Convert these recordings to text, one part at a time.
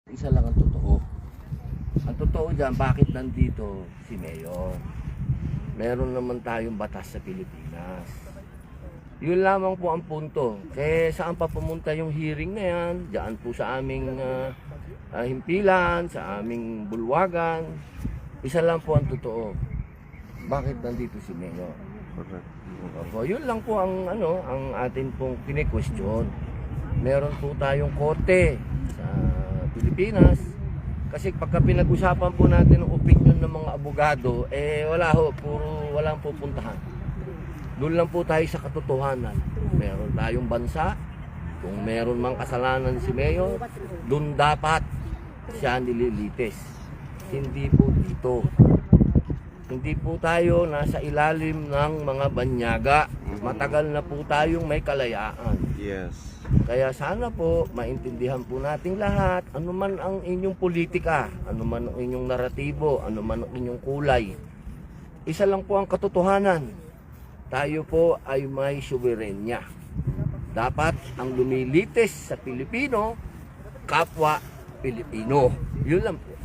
Isa lang ang totoo. Ang totoo dyan, bakit nandito si Mayor? Meron naman tayong batas sa Pilipinas. Yun lamang po ang punto. Kaya saan pa pumunta yung hearing na yan? Diyan po sa aming himpilan, sa aming bulwagan. Isa lang po ang totoo. Bakit nandito si Mayor? Opo, yun lang po ang ang atin pong kine-question. Meron po tayong korte sa Pilipinas. Kasi pagka pinag-usapan po natin ang opinion ng mga abogado, walang pupuntahan. Doon lang po tayo sa katotohanan. Meron tayong bansa, kung meron mang kasalanan si Mayor, doon dapat siya nililitis. Hindi po dito. Hindi po tayo nasa ilalim ng mga banyaga. Matagal na po tayong may kalayaan. Yes. Kaya sana po maintindihan po nating lahat, ano man ang inyong politika, ano man ang inyong naratibo, ano man ang inyong kulay. Isa lang po ang katotohanan. Tayo po ay may soberenya. Dapat ang lumilitis sa Pilipino, kapwa Pilipino. Yun lang po.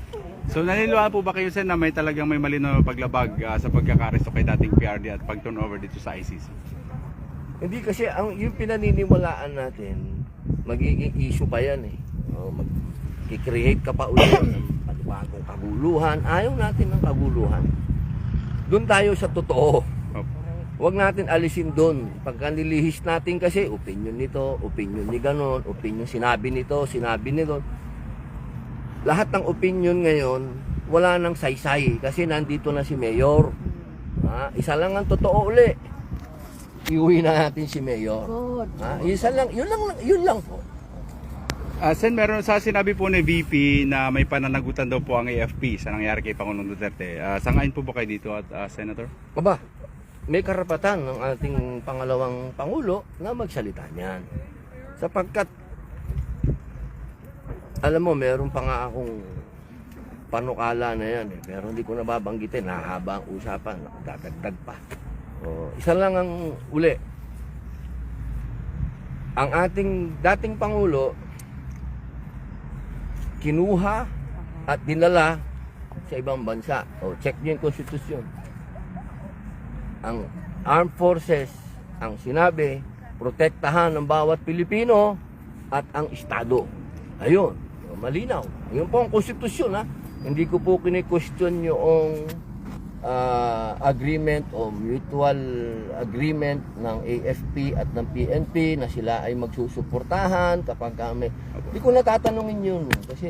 So naniniwala po ba kayo na may talagang may malinaw na paglabag sa pagkakaresto kay dating PRD at pag-turnover dito sa ICC? Hindi kasi yung pinaniniwalaan natin, magiging issue pa yan eh. Mag-create ka pa ulit ng panibagong kaguluhan. Ayaw natin ng kaguluhan. Doon tayo sa totoo. Huwag natin alisin doon. Pagka nilihis natin kasi, opinion nito, opinion ni ganon, opinion sinabi nito, sinabi nito. Lahat ng opinion ngayon, wala nang saysay kasi nandito na si Mayor. Isa lang ang totoo uli. Iuwi na natin si Mayor. Isa lang, yun lang po. Sen, meron sa sinabi po ni VP na may pananagutan daw po ang AFP sa nangyari kay Pangulong Duterte. Sangayon po ba kayo dito at Senator? Aba, may karapatan ng ating pangalawang Pangulo na magsalita niyan. Sapagkat, alam mo, meron pa nga akong panukala na yan eh. Pero hindi ko nababanggitin, hahaba ang usapan, dadagdag pa. Isa lang ang uli. Ang ating dating Pangulo, kinuha at dinala sa ibang bansa. Check niyo yung konstitusyon. Ang armed forces, ang sinabi, protektahan ng bawat Pilipino at ang Estado. Ayun, malinaw. Yun po ang konstitusyon ha. Hindi ko po kini-question yung agreement o mutual agreement ng AFP at ng PNP na sila ay magsusuportahan kapag kami. Hindi ko natatanungin yun kasi